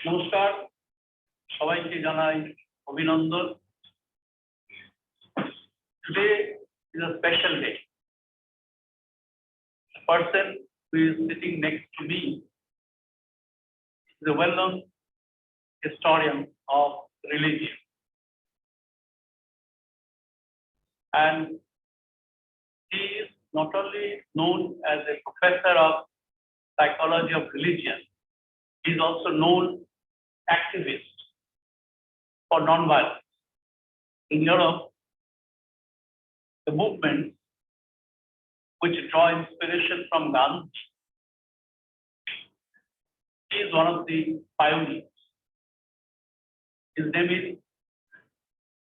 নমস্কার, সবাইকে জানাই অভিনন্দন। Today is a special day. The person who is sitting next to me is a well-known historian of religion, and he is not only known as a professor of psychology of religion, he is also known activist for non-violence. In Europe, the movement which draw inspiration from Gandhi, he is one of the pioneers. His name is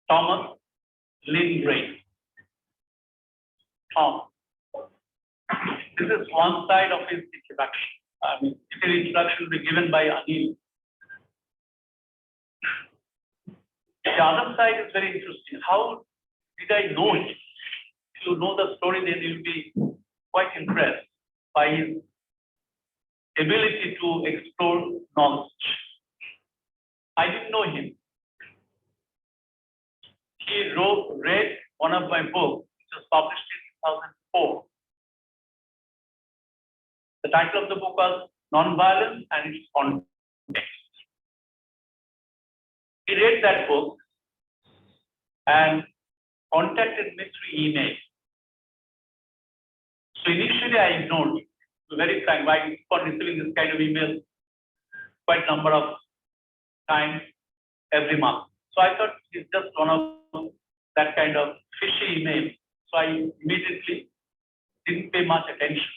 Tomas Lindgren. Tom. This is one side of his introduction. His introduction will be given by Anil. The other side is very interesting. How did I know him? If you know the story, then you'll be quite impressed by his ability to explore knowledge. I didn't know him. He read one of my books, which was published in 2004. The title of the book was Nonviolence and its Context. He read that book and contacted me through email. So initially I ignored it. To be very frank, I for receiving this kind of email quite a number of times every month. So I thought it's just one of that kind of fishy email. So I immediately didn't pay much attention.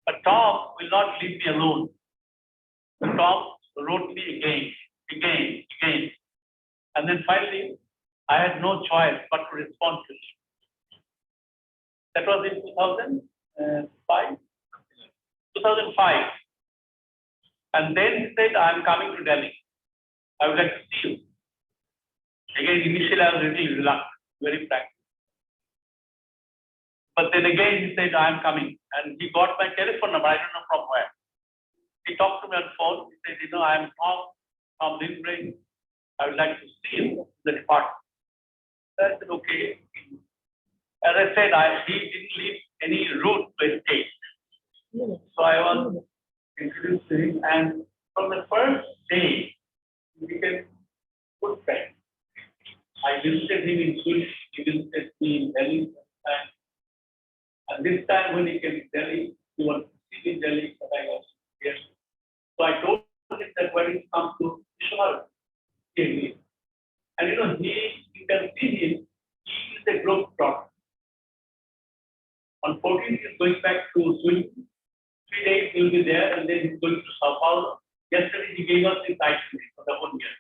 But Tom will not leave me alone. So Tom wrote me again. And then finally, I had no choice but to respond to it. That was in 2005. 2005. And then he said, I'm coming to Delhi. I would like to see you. Again, initially I was a little reluctant, very frank. But then again he said, I'm coming. And he got my telephone number, I don't know from where. He talked to me on the phone. He said, I'm Tom Lindgren. I would like to see you in the department. I said, okay. As I said, he didn't leave any route to escape. So I was introduced to him, and from the first day, we became good friends. I visited him in Sweden, he visited me in Delhi. And this time when he came to Delhi, he wanted to see me in Delhi, but I was here. So I told him that when he comes to Visva-Bharati, and you can see him, he is a growth doctor. On 14th, he's going back to Sweden. 3 days he will be there, and then he's going to Sao Paulo. Yesterday he gave us his itinerary for the whole year.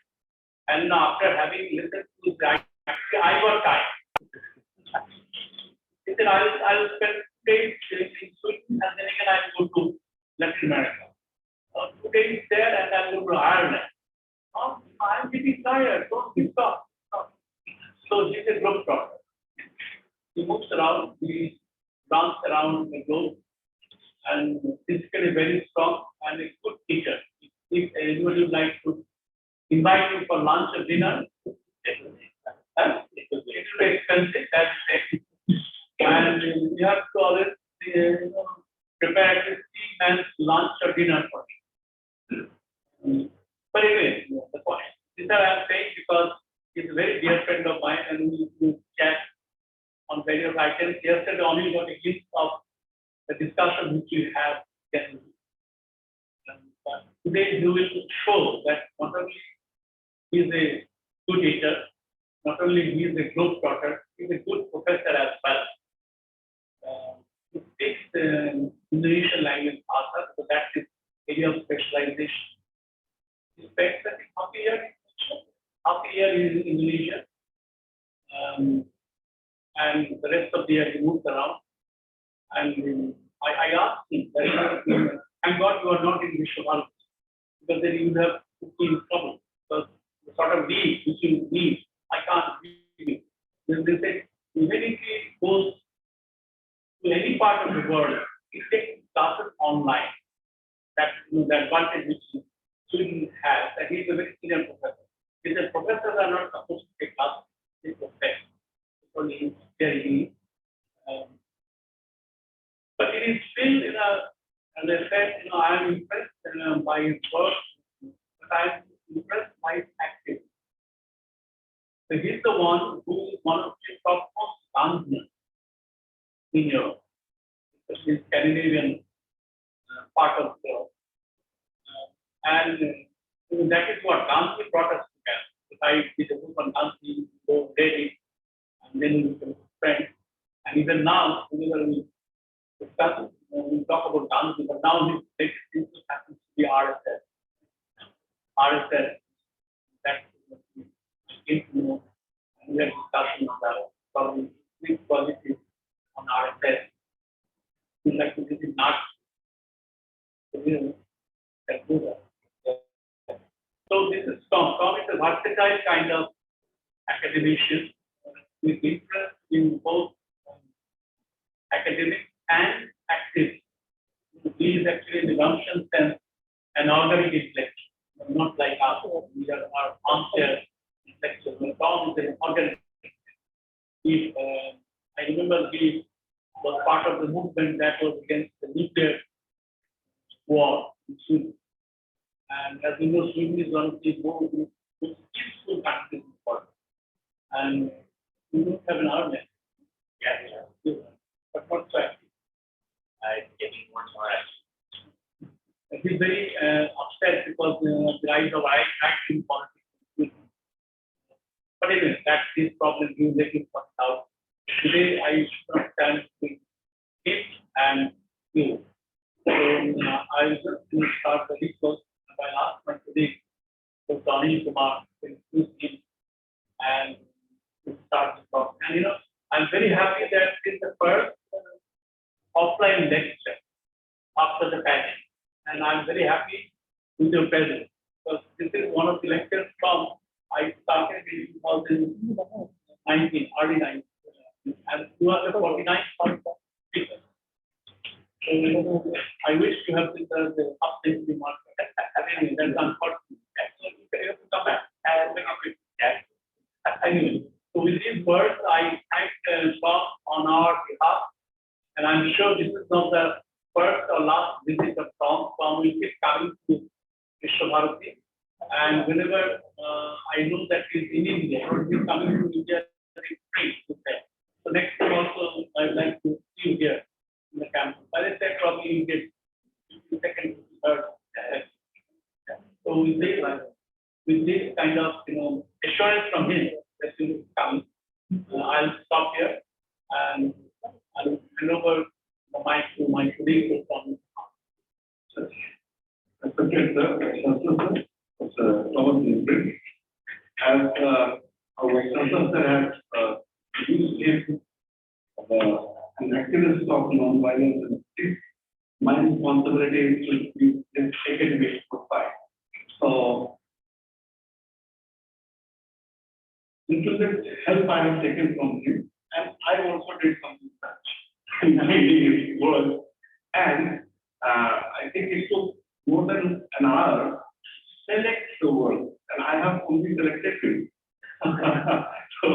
And after having listened to his itinerary, I got tired. He said, I will spend 2 days in Sweden, and then again I will go to Latin America. 2 days there, and I will go to Ireland. I'm getting tired. Don't stop. So he's a globe trotter. He moves around. He runs around the globe, and physically very strong and a good teacher. If anybody would like to invite him for lunch or dinner, it will be expensive. And you have to always prepare a 3-man's lunch or dinner for him. But anyway, the point. This is what I'm saying because he's a very dear friend of mine, and we chat on various items. Yesterday only got a glimpse of the discussion which we have generally. Today he will show that not only he is a good teacher, not only he is a globe trotter, he is a good professor as well. He speaks the Indonesian language also, so that's his area of specialization. He spends half a year in Indonesia, and the rest of the year he moves around. And I asked him, thank God you are not in Visva-Bharati, because then you would have put me in trouble. Because the sort of leave which you need, I can't leave. Then they said, even if he goes to any part of the world, he takes classes online. That's the advantage which Sweden has, and he's a very senior professor. He said professors are not supposed to take classes, they profess. Only very but it is still, as I said, I am impressed by his work, but I am impressed by his activity. So he's the one who is one of the topmost gunsmen in Europe, especially the Scandinavian part of the world. And that is what Gandhi brought us together. If I did a book on Gandhi, go read it, and then we become friends. And even now, whenever we discuss, we talk about Gandhi, but now his latest interest happens to be RSS. RSS, that's what we came to know, and we had discussion on that. Probably big positive on RSS. We'd like to visit not. So this is Tom. Tom is a versatile kind of academician with interest in both academic and active. He is actually in the Gramscian sense an organic intellectual, not like us. We are our armchair intellectual. Tom is an organic. He, I remember he was part of the movement that was against the nuclear war in Sweden. And as you know, Sweden is one of the most peaceful countries in the world. And we don't have an army. Yes, but not so active. I getting more active. He's very upset because the rise of active politics. But anyway, that's his problem. You let it work out. Today, I should not stand between him and you. So I will just start the discourse. I asked my colleague, Tomas Kumar, to introduce him and to start the talk. And you know, I'm very happy that this is the first offline lecture after the pandemic. And I'm very happy with your presence because this is one of the lectures from I started in 2019, early 19, and you are the 49th speaker. So I wish to have this as the update remark. Anyway, that's unfortunate. So you have to come back and make a quick chat. Anyway, so with these words, I thank Tom on our behalf, and I'm sure this is not the first or last visit of Tom. Tom will keep coming to Visva-Bharati, and whenever I know that he's in India, or he's coming to India, it's free to say. So next time also, I would like to see you here in the campus. By the time probably you get the second, third. So with this kind of assurance from him that he will come, I'll stop here and I'll hand over the mic to my colleague from. Respected sir, Tomas Lindgren, as our sir has used him an activist of non-violence and peace, my responsibility is to use his academic profile. So, little bit help I have taken from him, and I also did some research in reading his work, and I think it took more than an hour to select the work, and I have only selected few. So,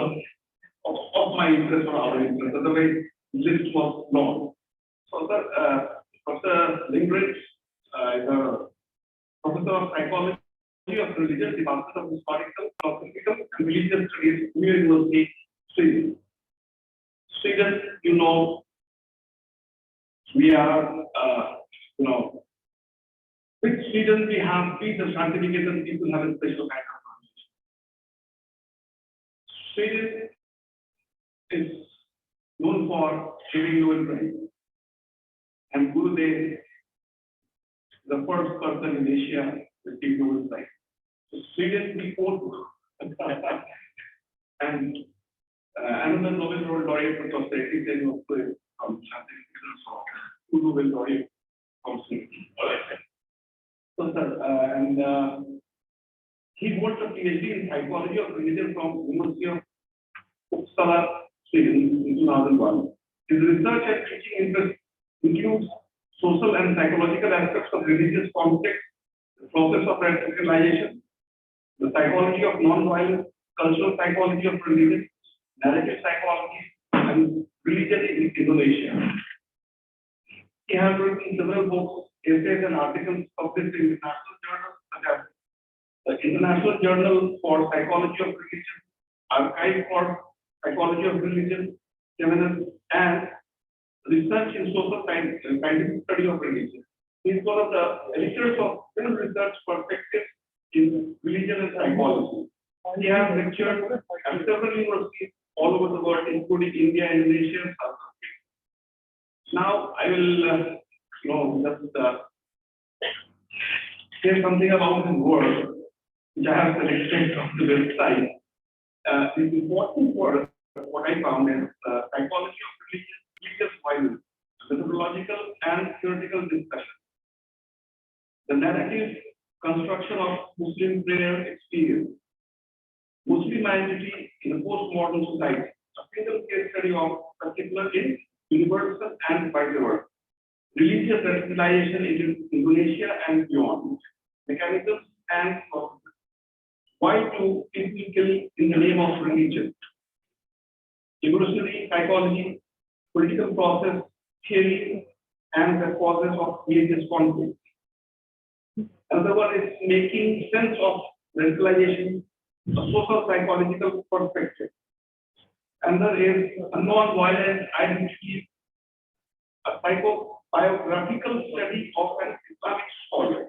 of my interest or our interest, otherwise list was long. So, Professor Lindgren is a professor of psychology of religion, Department of Historical, Philosophical, and Religious Studies, New University, Sweden. Sweden, you know, we are, with Sweden we have the certificate and people have a special kind of knowledge. Sweden is known for giving Nobel Prize, and Gurudev, the first person in Asia to receive Nobel Prize. So Sweden before and another Nobel laureate was Reddy from certificate also, two Nobel laureate from Sweden. So sir, and he holds a PhD in psychology of religion from University of Uppsala, Sweden in 2001. His research and teaching interest includes social and psychological aspects of religious conflict, the process of radicalization, the psychology of non-violence, cultural psychology of religion, narrative psychology, and religion in Indonesia. He has written several books, essays, and articles published in international journals such as the International Journal for Psychology of Religion, Archive for Psychology of Religion, and Research in Social Science and Scientific Study of Religion. He is one of the editors of Field Research Perspectives in Religion and Psychology. He has lectured at several universities all over the world, including India, Indonesia, and South Africa. Now, I will just say something about his work, which I have selected from the website. The important word, what I found is psychology of religious violence, methodological and theoretical discussion, the narrative construction of Muslim prayer experience, Muslim identity in a postmodern society. A single case study of particular is universal and vice versa. Religious radicalization in Indonesia and beyond. Mechanisms and processes. Why do people kill in the name of religion? Evolutionary psychology, political process, theory, and the causes of religious conflict. Another one is making sense of radicalization, a social psychological perspective. Another is a non-violent identity, a psychobiographical study of an Islamic scholar.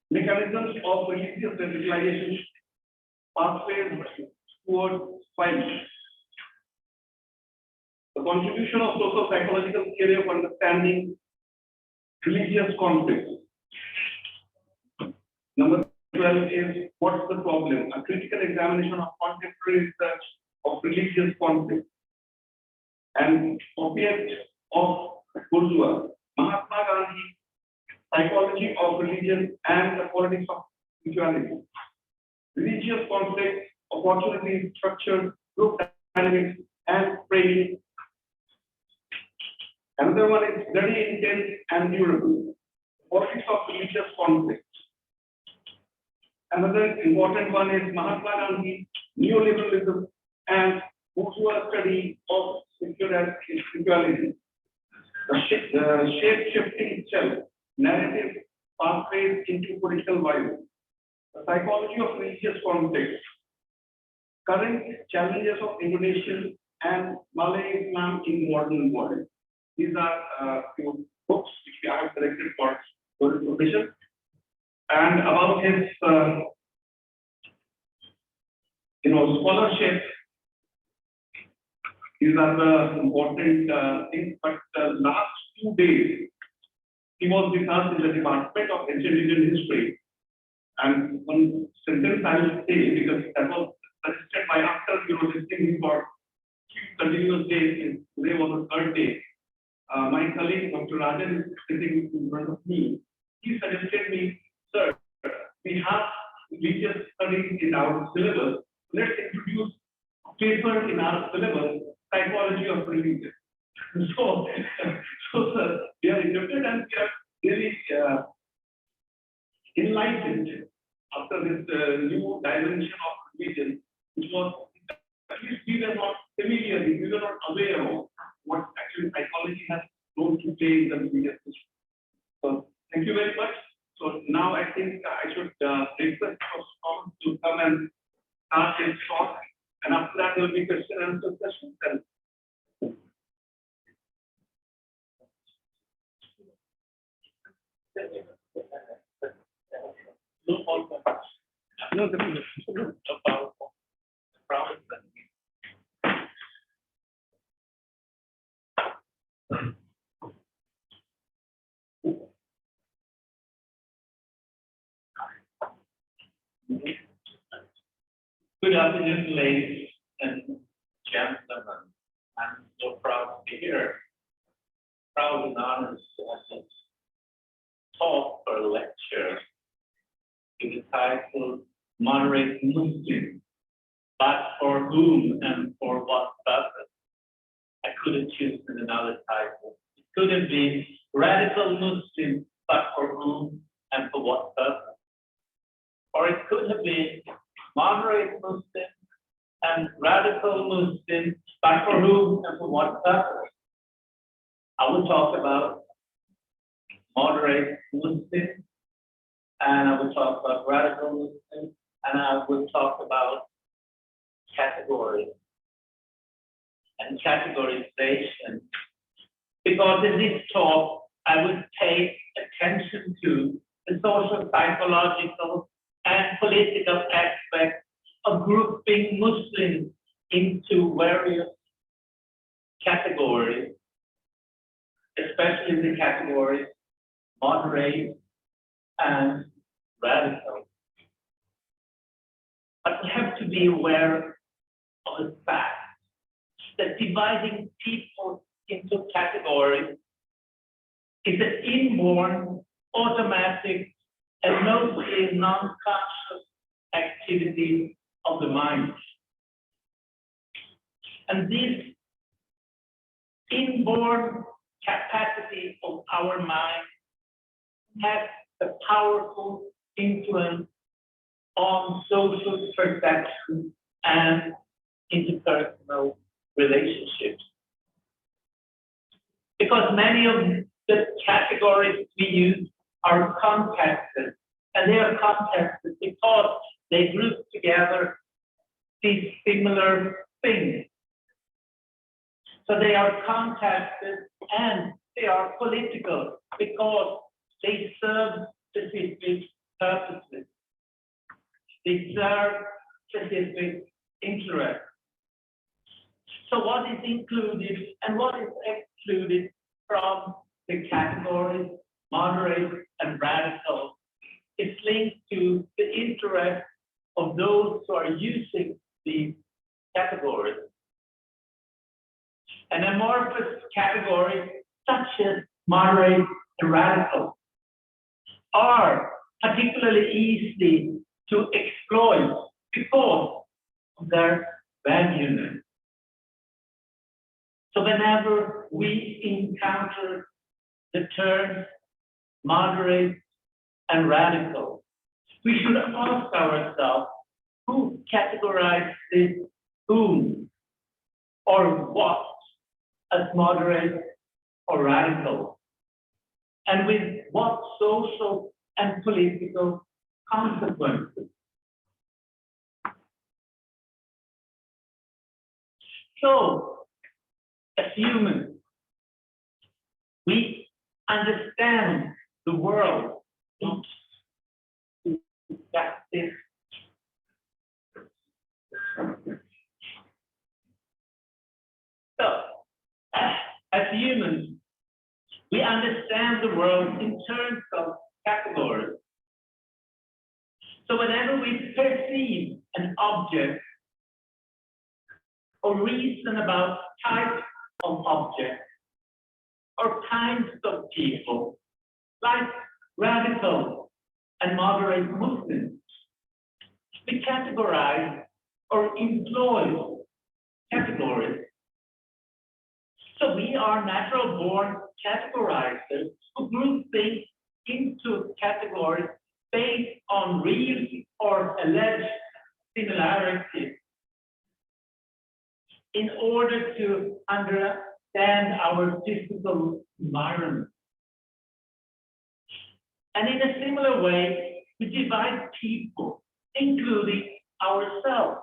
Mechanisms of religious radicalization, pathways towards violence. The contribution of social psychological theory of understanding religious conflict. Number 12 is what's the problem? A critical examination of contemporary research of religious conflict. And object of bourgeois, Mahatma Gandhi, psychology of religion and the politics of spirituality. Religious conflict, opportunities, structure, group dynamics, and framing. Another one is very intense and durable. Politics of religious conflict. Another important one is Mahatma Gandhi, neoliberalism, and bourgeois study of spirituality. The shape-shifting self, narrative pathways into political violence. The psychology of religious conflict. Current challenges of Indonesian and Malay Islam in modern world. These are few books which I have selected for your information. And about his, scholarship. These are the important things. But the last 2 days, he was with us in the Department of Ancient Indian History. And one sentence I will say, because that was suggested by after listening for 3 continuous days, and today was the 3rd day. My colleague, Dr. Rajan, is sitting in front of me. He suggested me, sir, we have religious studies in our syllabus. Let's introduce a paper in our syllabus, psychology of religion. So, sir, we are interested and we are really enlightened after this new dimension of religion, which was at least we were not familiar, we were not aware of what actually psychology has role to play in the religious system. So, thank you very much. So now I think I should request Prof to come and start his talk, and after that there will be question and answer sessions. Good afternoon, ladies and gentlemen. I'm so proud to be here. Proud and honored to have this talk or lecture with the title Moderate Muslim, but for whom and for what purpose? I couldn't choose another title. It could have been Radical Muslim, but for whom and for what purpose? Or it could have been Moderate Muslim and Radical Muslim, but for whom and for what purpose? I will talk about Moderate Muslim, and I will talk about Radical Muslim, and I will talk about categories and categorization. Because in this talk, I would take attention to the social, psychological, and political aspects of grouping Muslims into various categories, especially the categories moderate and radical. But we have to be aware of the fact that dividing people into categories is an inborn, automatic, and mostly non-conscious activity of the mind. And this inborn capacity of our mind has a powerful influence on social perception and interpersonal relationships. Because many of the categories we use are contexted, and they are contexted because they group together these similar things. So they are contexted and they are political because they serve specific purposes. They serve specific interests. So what is included and what is excluded from the categories moderate and radical is linked to the interest of those who are using these categories. An amorphous category such as moderate and radical are particularly easy to exploit because of their vagueness. So whenever we encounter the terms moderate and radical, we should ask ourselves who categorizes whom or what as moderate or radical, and with what social and political consequences. So, as humans, we understand the world not that is so as humans, we understand the world in terms of categories. So whenever we perceive an object or reason about types of objects or kinds of people, like radical and moderate Muslims, we categorize or employ categories. So we are natural-born categorizers who group things into categories based on real or alleged similarities in order to understand our physical environment. And in a similar way, we divide people, including ourselves,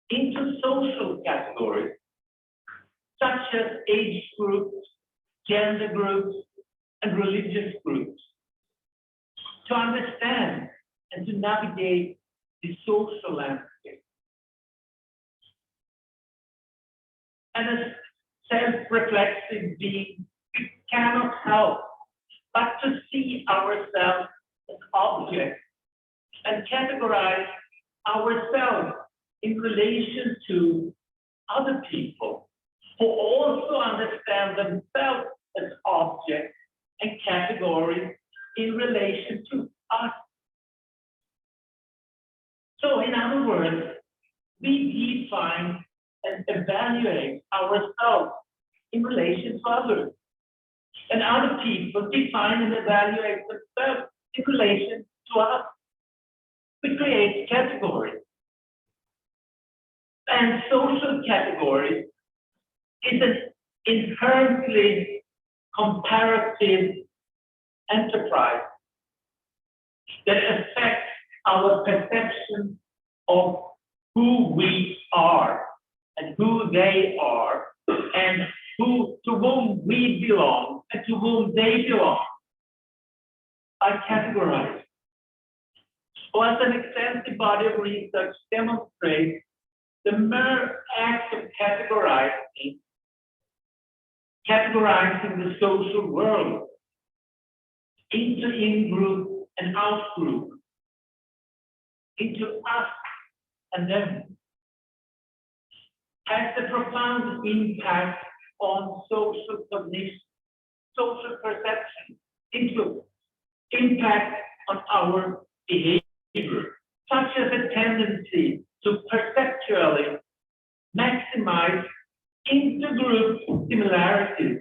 into social categories, such as age groups, gender groups, and religious groups, to understand and to navigate the social landscape. And as self-reflexive beings, we cannot help but to see ourselves as objects and categorize ourselves in relation to other people who also understand themselves as objects and categories in relation to us. So in other words, we define and evaluate ourselves in relation to others. And other people define and evaluate themselves in relation to us. We create categories. And social categories is an inherently comparative enterprise that affects our perception of who we are and who they are and to whom we belong and to whom they belong are categorized. So as an extensive body of research demonstrates, the mere act of categorizing the social world into in-group and out-group, into us and them, has a profound impact on social cognition, social perception, into impact on our behavior, such as a tendency to perceptually maximize intergroup similarities.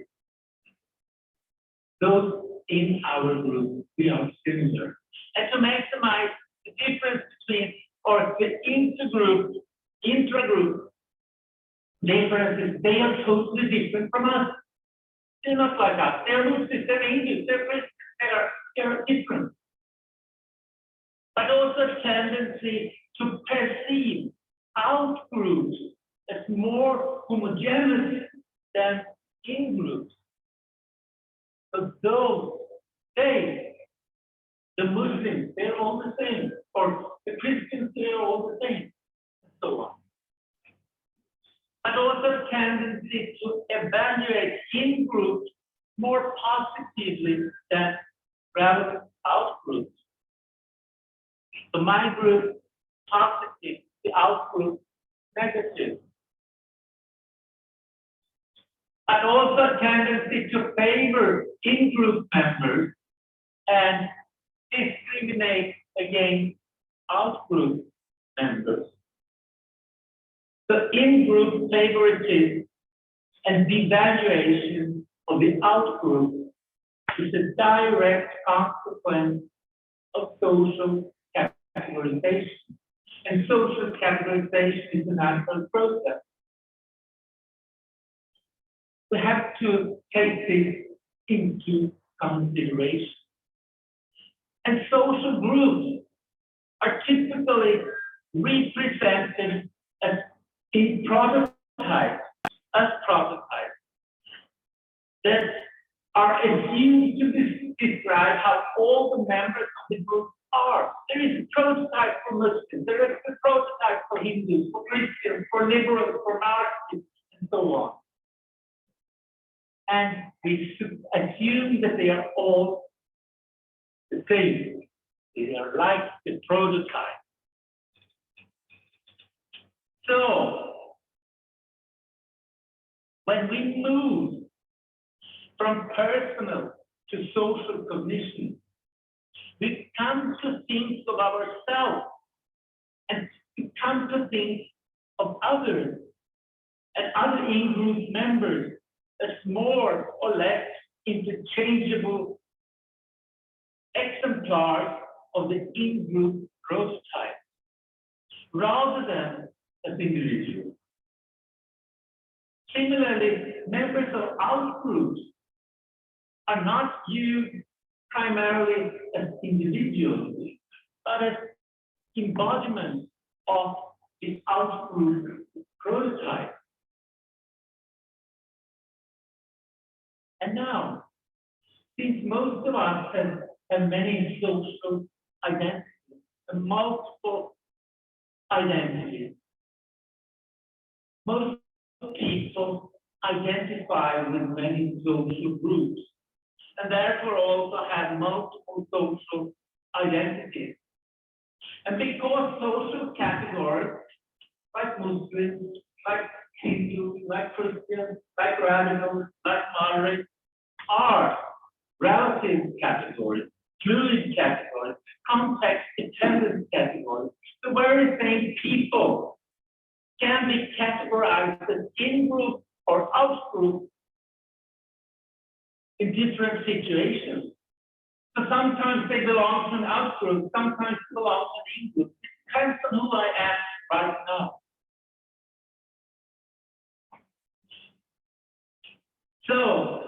Those in our group, we are similar. And to maximize the difference between, or the intragroup differences, they are totally different from us. They're not like us. They're Muslims, they're Hindus, they're different. But also a tendency to perceive outgroups as more homogeneous than in-groups. So those, the Muslims, they're all the same, or the Christians, they're all the same, and so on. But also a tendency to evaluate in-groups more positively than rather out-groups. So my group, positive, the out-group, negative. But also a tendency to favor in-group members and discriminate against out-group members. The in-group favoritism and devaluation of the out-group is a direct consequence of social categorization. And social categorization is a natural process. We have to take this into consideration. And social groups are typically represented as in prototypes, that are assumed to describe how all the members of the group are. There is a prototype for Muslims, there is a prototype for Hindus, for Christians, for liberals, for Marxists, and so on. And we should assume that they are all the same. They are like the prototype. So, when we move from personal to social cognition, we come to think of ourselves and we come to think of others and other in-group members as more or less interchangeable exemplars of the in-group prototype, rather than as individuals. Similarly, members of out-groups are not viewed primarily as individuals, but as embodiments of the out-group prototype. And now, since most of us have many social identities and multiple identities, most people identify with many social groups and therefore also have multiple social identities. And because social categories like Muslims, like Hindus, like Christians, like radicals, like moderates are relative categories, fluid categories, context-dependent categories, the very same people can be categorized as in-group or out-group in different situations. So sometimes they belong to an out-group, sometimes they belong to an in-group. It depends on who I am right now. So,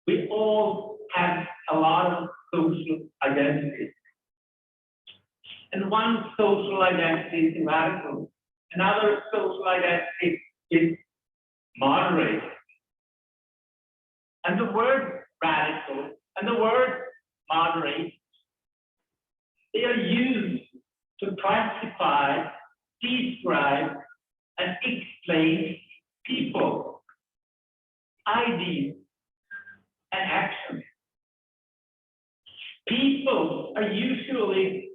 we all have a lot of social identities. And one social identity is radical. Another social identity is moderate. And the word radical and the word moderate, they are used to classify, describe, and explain people, ideas, and actions. People are usually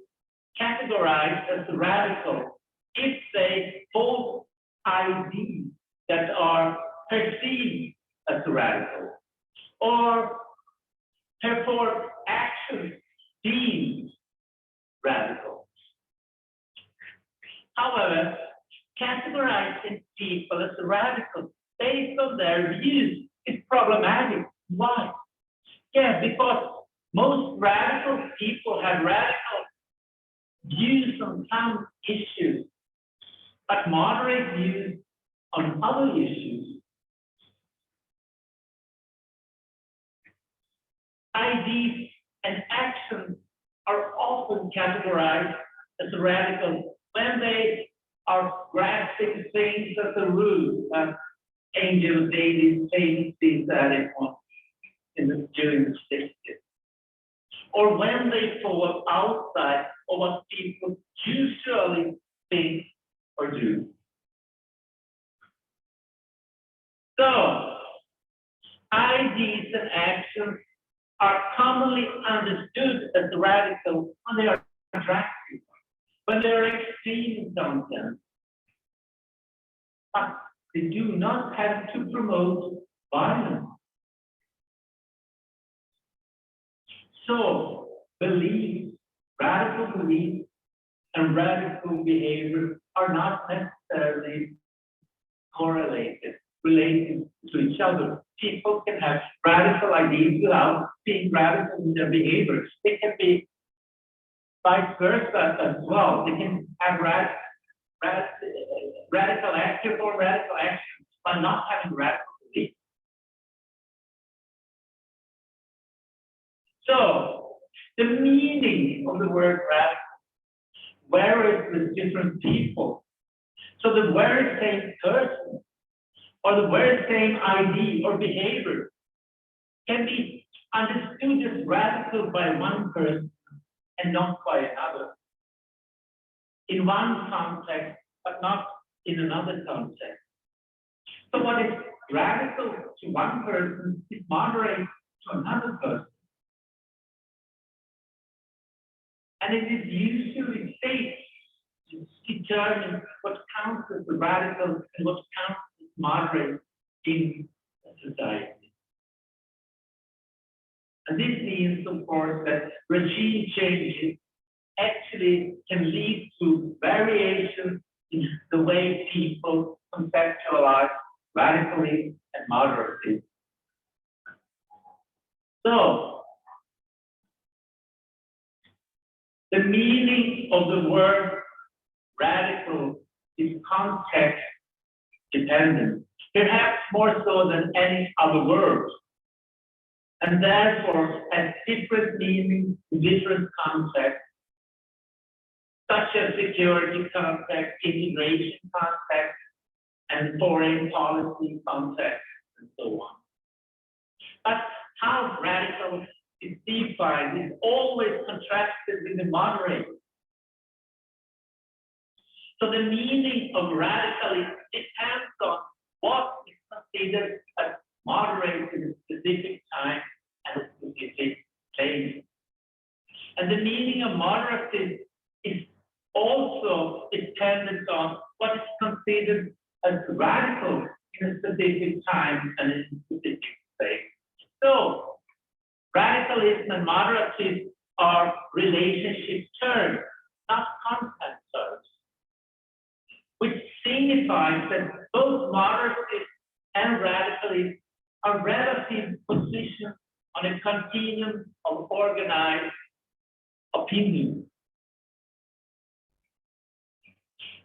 categorized as radical if they hold ideas that are perceived as radical, or perform actions deemed radical. However, categorizing people as radical based on their views is problematic. Why? Yeah, because most radical people have radical views on some issues, but moderate views on other issues. Ideas and actions are often categorized as radical when they are grasping things as a rule, as Angel Davis says that during the 60s, or when they fall outside of what people usually think or do. So, ideas and actions are commonly understood as radical when they are drastic, when they are extreme in some sense. But they do not have to promote violence. So, beliefs, radical beliefs, and radical behavior are not necessarily correlated, related to each other. People can have radical ideas without being radical in their behavior. They can be vice versa as well. They can have radical actions or radical actions, but not having radical beliefs. So, the meaning of the word radical varies with different people. So the very same person or the very same idea or behavior can be understood as radical by one person and not by another. In one context, but not in another context. So what is radical to one person is moderate to another person. And it is usually states to determine what counts as radical and what counts as moderate in a society. And this means, of course, that regime changes actually can lead to variations in the way people conceptualize radically and moderately. So, the meaning of the word radical is context dependent, perhaps more so than any other word, and therefore has different meanings in different contexts, such as security context, integration context, and foreign policy context, and so on. But how radical is defined is always contrasted with the moderate. So the meaning of radical depends on what is considered as moderate in a specific time and a specific place. And the meaning of moderate is also dependent on what is considered as radical in a specific time and in a specific place. So, radicalism and moderatism are relationship terms, not content terms, which signifies that both moderatism and radicalism are relative positions on a continuum of organized opinion.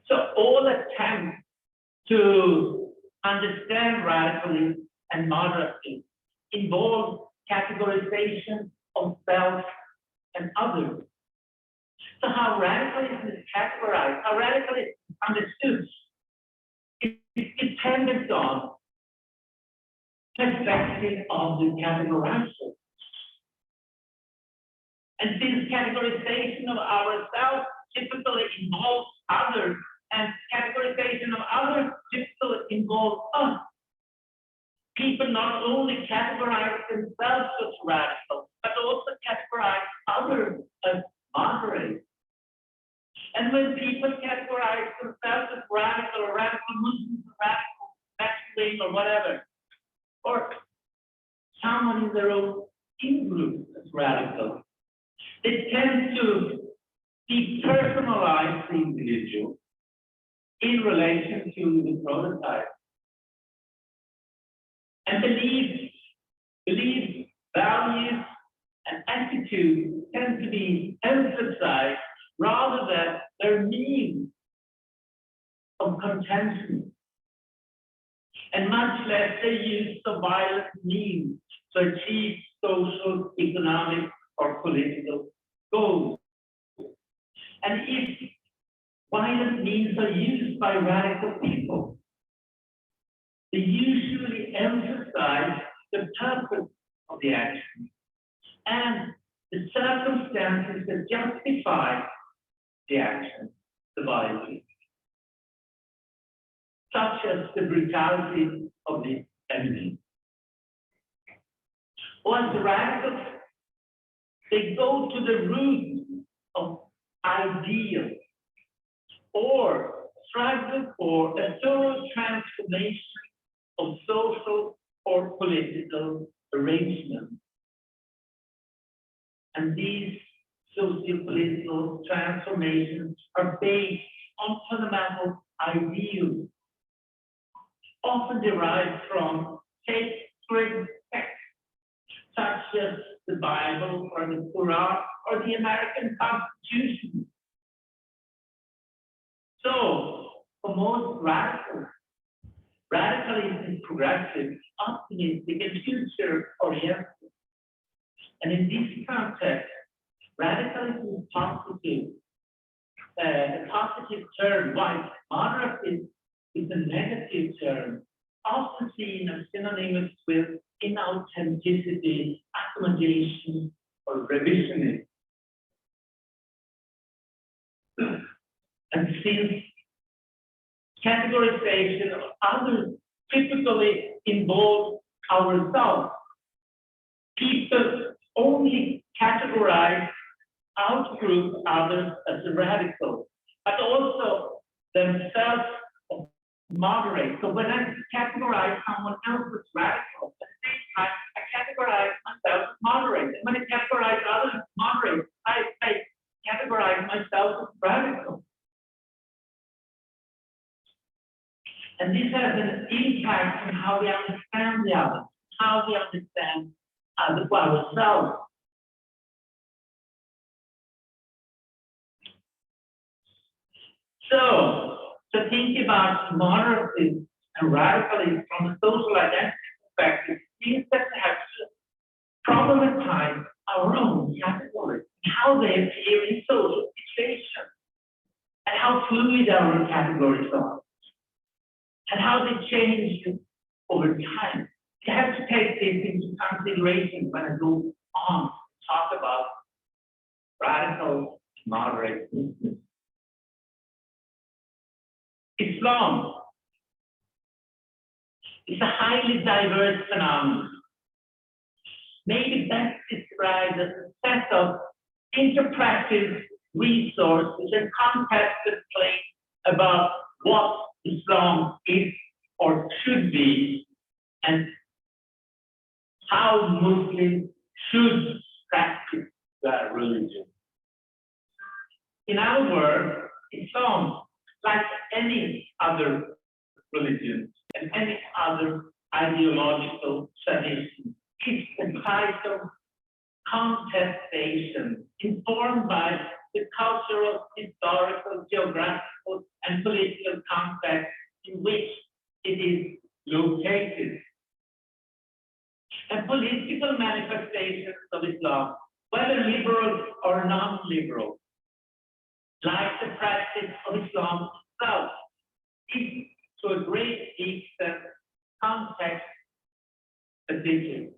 So all attempts to understand radicalism and moderatism involve categorization of self and others. So how radicalism is categorized, how radicalism is understood, is dependent on perspective of the categorizer. And this categorization of ourselves typically involves others, and categorization of others typically involves us. People not only categorize themselves as radical, but also categorize others as moderate. And when people categorize themselves as radical, or radical Muslims, or radical left-wing, or whatever, or someone in their own in-group as radical, they tend to depersonalize the individual in relation to the prototype. And beliefs, values, and attitudes tend to be emphasized rather than their means of contention, and much less the use of violent means to achieve social, economic, or political goals. And if violent means are used by radical people, they usually emphasize the purpose of the action and the circumstances that justify the action, the violence, such as the brutality of the enemy. Once the radicals, they go to the root of ideals or struggle for a thorough transformation of social or political arrangements. And these socio-political transformations are based on fundamental ideals, often derived from sacred texts, such as the Bible or the Quran or the American Constitution. So, for most radicals, radicalism is progressive, optimistic, and future-oriented. And in this context, radicalism is positive. A positive term, while moderatism is a negative term, often seen as synonymous with inauthenticity, accommodation, or revisionism. And since categorization of others typically involves ourselves, people only categorize, outgroup others as a radical, but also themselves as moderate. So when I categorize someone else as radical, at the same time, I categorize myself as moderate. And when I categorize others as moderate, I categorize myself as radical. And this has an impact on how we understand the other, how we understand ourselves. So, to think about moderatism and radicalism from a social identity perspective means that we have to problematize our own categories, how they appear in social situations, and how fluid our categories are, and how they change over time. You have to take this into consideration when I go on to talk about radical, moderate movements. Islam is a highly diverse phenomenon, maybe best described as a set of interpretive resources and contested claims about what Islam is or should be, and how Muslims should practice their religion. In other words, Islam, like any other religion and any other ideological tradition, is a type of contestation informed by the cultural, historical, geographical, and political context in which it is located. And political manifestations of Islam, whether liberal or non-liberal, like the practice of Islam itself, is to a great extent context specific,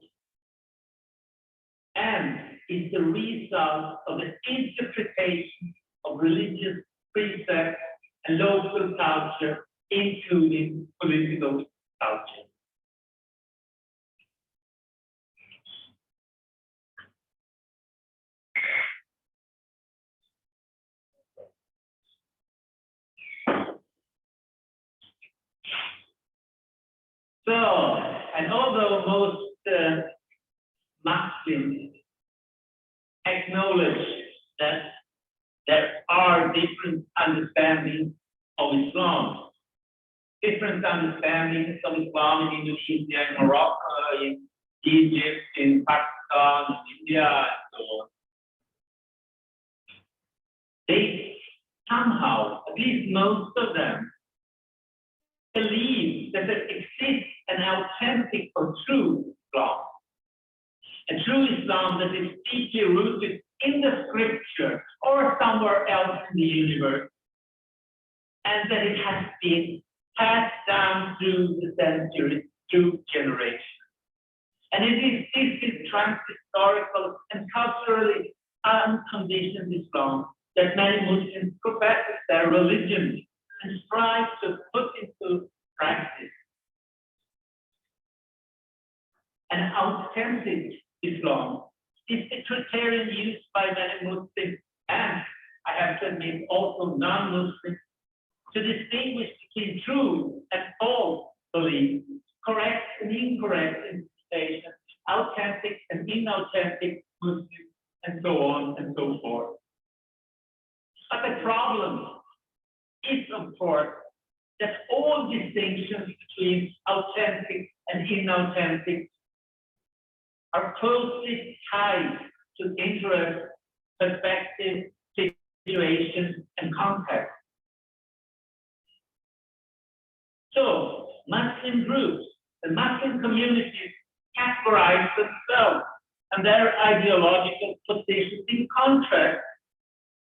and is the result of an interpretation of religious precepts and local culture, including political culture. So, and although most Muslims acknowledge that there are different understandings of Islam. Different understandings of Islam in Indonesia, in Morocco, in Egypt, in Pakistan, in India, and so on. They somehow, at least most of them, believe that there exists an authentic or true Islam. A true Islam that is deeply rooted in the scripture or somewhere else in the universe, and that it has been passed down through the centuries, through generations. And it is this trans-historical and culturally unconditioned Islam that many Muslims profess as their religion and strive to put into practice. An authentic Islam is the criterion used by many Muslims and, I have to admit, also non-Muslims to distinguish between true and false belief, correct and incorrect interpretation, authentic and inauthentic Muslims, and so on and so forth. But the problem is, of course, that all distinctions between authentic and inauthentic are closely tied to interest, perspective, situation, and context. So, Muslim groups, the Muslim communities categorize themselves and their ideological positions in contrast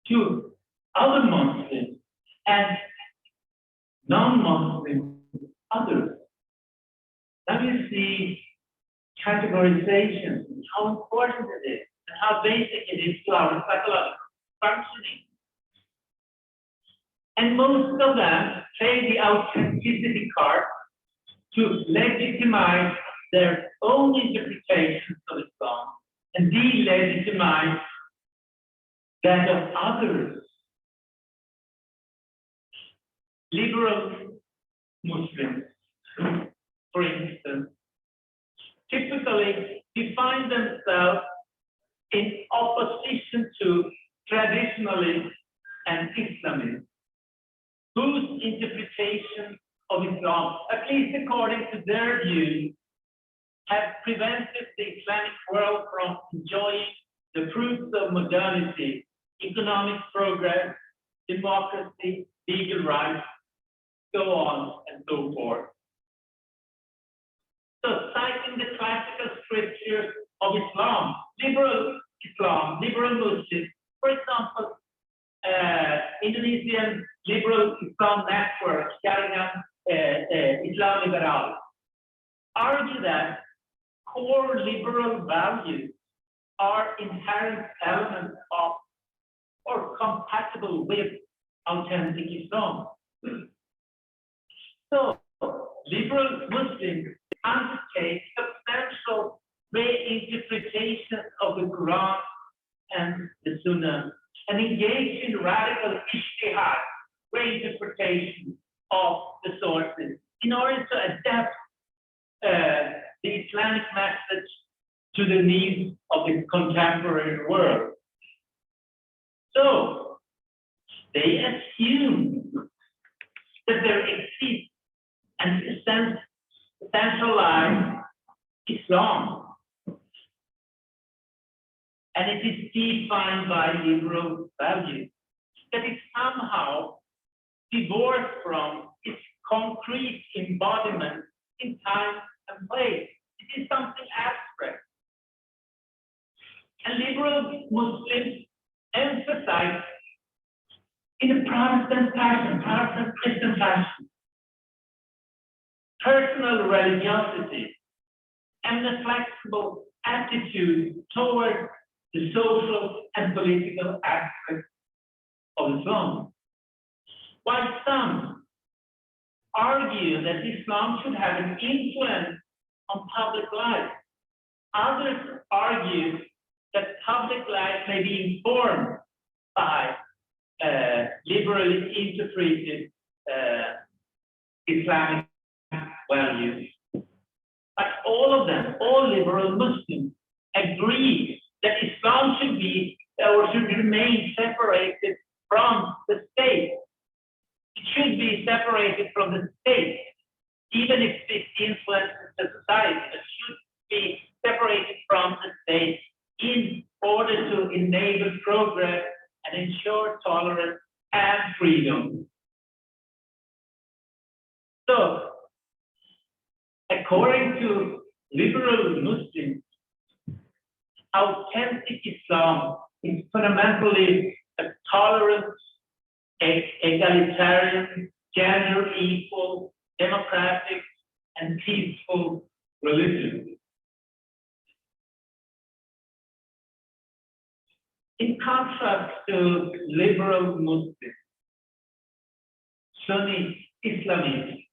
to other Muslims and non-Muslim others. Now you see categorization, how important it is, and how basic it is to our psychological functioning. And most of them play the authenticity card to legitimize their own interpretations of Islam and delegitimize that of others. Liberal Muslims, for instance, typically define themselves in opposition to traditionalists and Islamists, whose interpretation of Islam, at least according to their views, have prevented the Islamic world from enjoying the fruits of modernity, economic progress, democracy, legal rights, so on and so forth. So, citing the classical scriptures of Islam, liberal Muslims, for example, Indonesian liberal Islam network, Islam Liberal, argue that core liberal values are inherent elements of or compatible with authentic Islam. So, liberal Muslims undertake substantial reinterpretation of the Quran and the Sunnah and engage in radical ijtihad, reinterpretation of the sources in order to adapt the Islamic message to the needs of the contemporary world. So, they assume that there exists an centralized Islam, and it is defined by liberal values that is somehow divorced from its concrete embodiment in time and place. It is something abstract. And liberal Muslims emphasize in a Protestant Christian fashion, personal religiosity and a flexible attitude toward the social and political aspects of Islam. While some argue that Islam should have an influence on public life, others argue that public life may be informed by liberally interpreted Islamic values. But all of them, all liberal Muslims, agree that Islam should be or should remain separated from the state. It should be separated from the state, even if it influences the society, it should be separated from the state in order to enable progress and ensure tolerance and freedom. So, according to liberal Muslims, authentic Islam is fundamentally a tolerant, egalitarian, gender equal, democratic, and peaceful religion. In contrast to liberal Muslims, Sunni Islamists,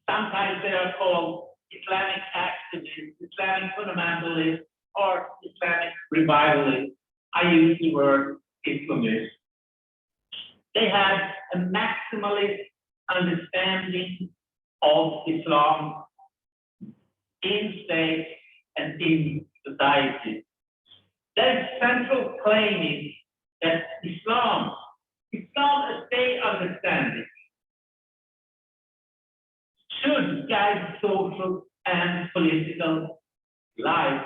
sometimes they are called Islamic activists, Islamic fundamentalists, or Islamic revivalists. I use the word Islamist. They have a maximalist understanding of Islam in state and in society. Their central claim is that Islam, as they understand it, should guide social and political life,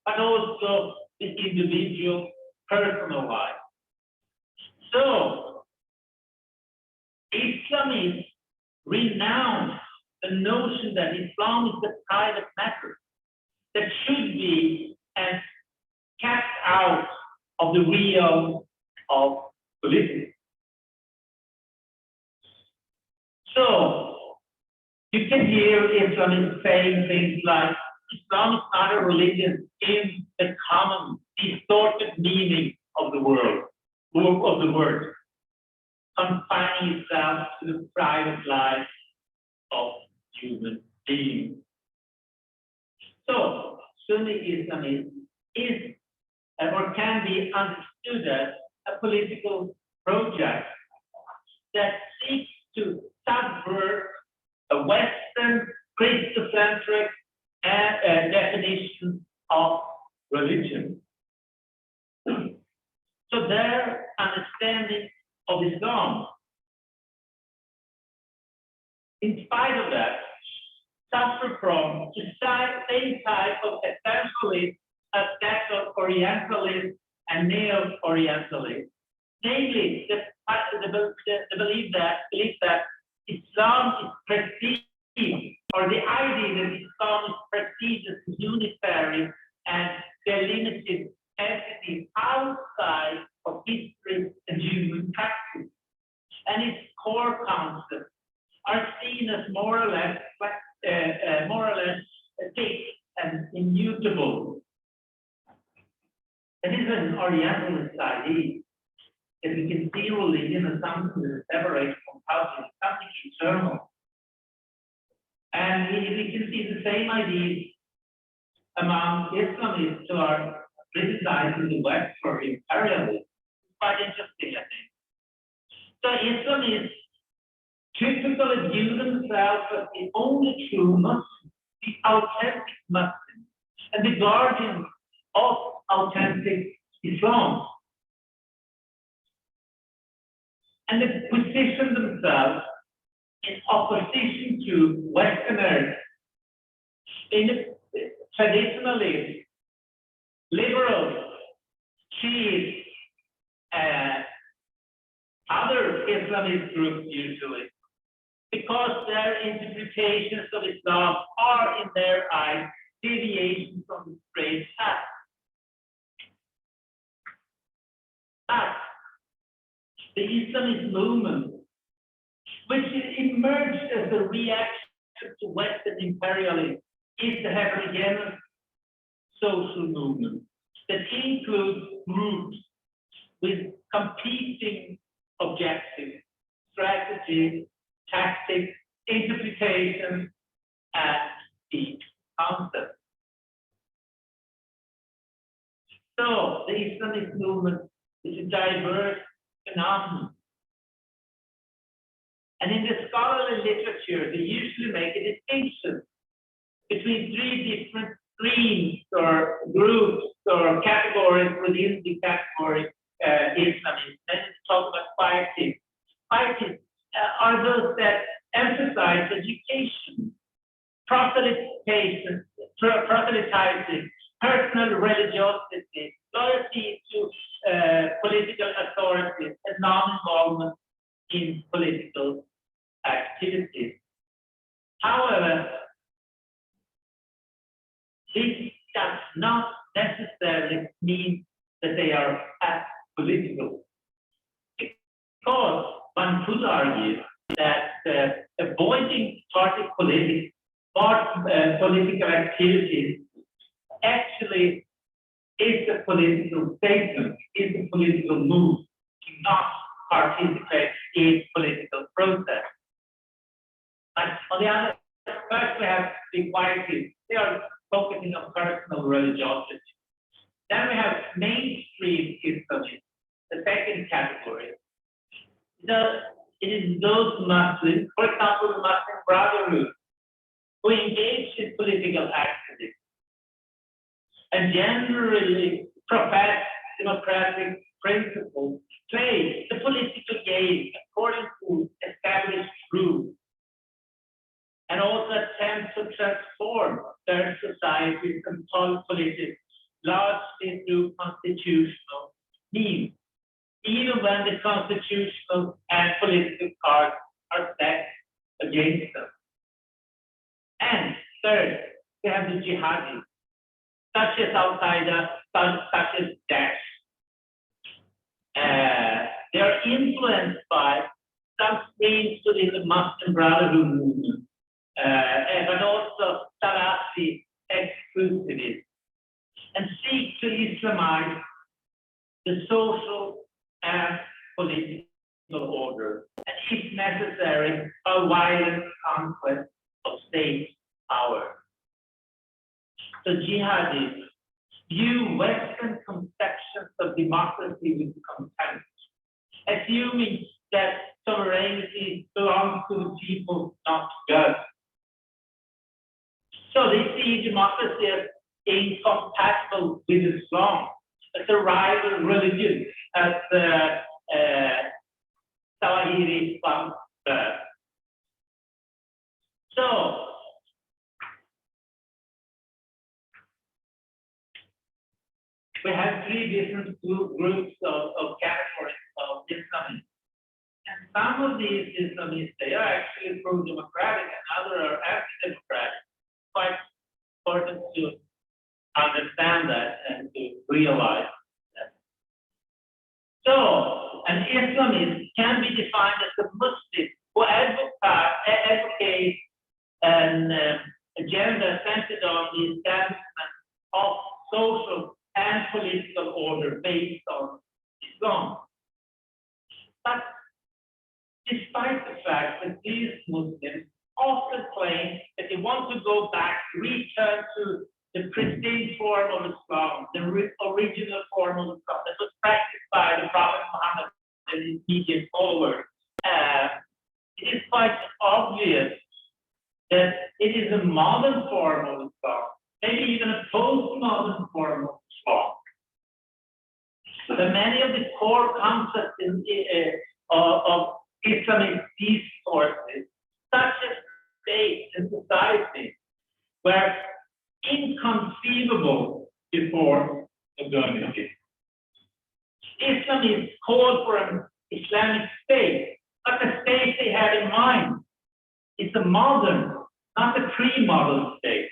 but also the individual personal life. So, Islamists renounce the notion that Islam is a private matter that should be kept out of the realm of politics. So, you can hear Islamists saying things like, Islam is not a religion in the common, distorted meaning of the word, confining itself to the private life of human beings. So, Sunni Islam is or can be understood as a political project that seeks to subvert a Western Christocentric definition of religion. So their understanding of Islam, in spite of that, suffer from the same type of essentialist as that of Orientalists and Neo-Orientalists, namely the belief that Islam is prestige, or the idea that Islam is prestigious, unitary, and delimited entities outside of history and human practice. And its core concepts are seen as more or less fixed and immutable. It is an Orientalist idea that we can see religion as something that is separated from culture, something eternal. And we can see the same ideas among Islamists who are criticizing the West for imperialism. It's quite interesting, I think. So Islamists typically view themselves as the only true Muslims, the authentic Muslims, and the guardians of authentic Islam. And they position themselves in opposition to Westerners, traditionally liberal, Shiites, other Islamist groups usually, because their interpretations of Islam are, in their eyes, deviations from the straight path. But the Islamist movement, which emerged as a reaction to Western imperialism, is the heterogeneous social movement that includes groups with competing objectives, strategies, tactics, interpretations, and deep concepts. So the Islamist movement is a diverse phenomenon. And in the scholarly literature, they usually make a distinction between three different streams or groups or categories within the category Islamism. Then it's talk about pietists. Pietists are those that emphasize education, proselytizing, personal religiosity, loyalty to political authorities, and non-involvement in political activities. However, this does not necessarily mean that they are apolitical, because one could argue that avoiding political activities actually is a political statement, is a political move to not participate in political process. But on the other, first we have the quietly, they are focusing on personal religiosity. Then we have mainstream Islamism, the second category. It is those Muslims, for example, the Muslim Brotherhood, who engage in political activism and generally profess democratic principles, play the political game according to established rules, and also attempt to transform their societies and politics largely through constitutional means, even when the constitutional and political cards are set against them. And third, we have the jihadis, such as Al-Qaeda, such as Daesh. They are influenced by some streams within the Muslim Brotherhood movement, but also Salafi exclusivism, and seek to Islamize the social and political order, and if necessary, a violent conquest of state power. So jihadists view Western conceptions of democracy with contempt, assuming that sovereignty belongs to the people, not to God. So they see democracy as incompatible with Islam, as a rival religion, as Tawahiri Islam. So we have three different groups of categories of Islamists. And some of these Islamists, they are actually pro-democratic and others are anti-democratic. Quite important to understand that and to realize that. So, an Islamist can be defined as a Muslim who advocates an agenda centered on the establishment of social and political order based on Islam. But despite the fact that these Muslims often claim that they want to go back, return to the pristine form of Islam, the original form of Islam that was practiced by the Prophet Muhammad and his immediate followers, it is quite obvious that it is a modern form of Islam, maybe even a postmodern form of Islam. But many of the core concepts of Islamic discourses, such as state and society, were inconceivable before modernity. Islamists called for an Islamic state, but the state they had in mind is a modern, not a pre-modern state.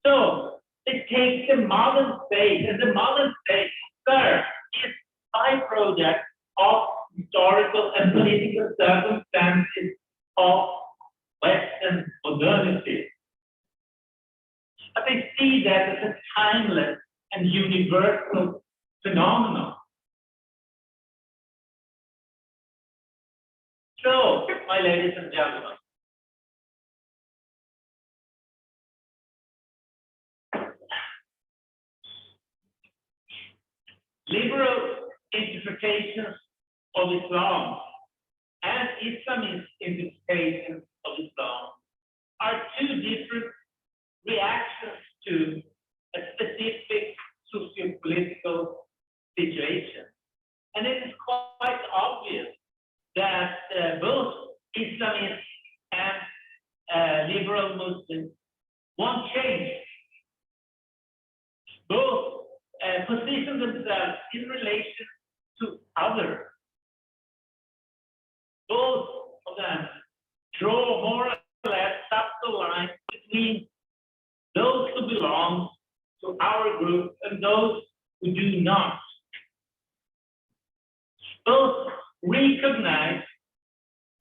So they take the modern state, and the modern state serves is byproduct of historical and political circumstances of Western modernity. But they see that as a timeless and universal phenomenon. So, my ladies and gentlemen, liberal interpretations of Islam and Islamist interpretations of Islam are two different reactions to a specific socio-political situation. And it is quite obvious that both Islamists and liberal Muslims won't change. Both position themselves in relation to others. Both of them draw more or less subtle lines between those who belong to our group and those who do not. Both recognize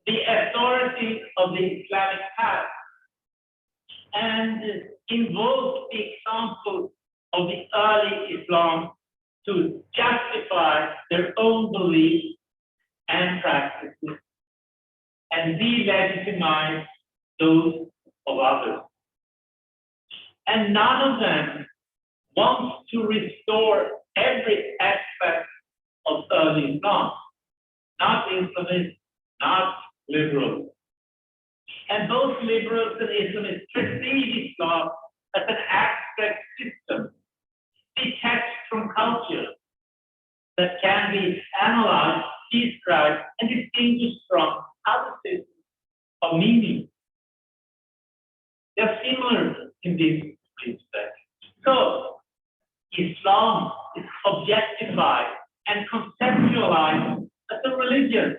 the authority of the Islamic path and invoke the example of the early Islam to justify their own beliefs and practices and delegitimize those of others. And none of them wants to restore every aspect of early Islam, not Islamists, not liberals. And both liberals and Islamists perceive Islam as an abstract system, detached from culture, that can be analyzed, described, and distinguished from other systems of meaning. They are similar in this respect. So, Islam is objectified and conceptualized as a religion,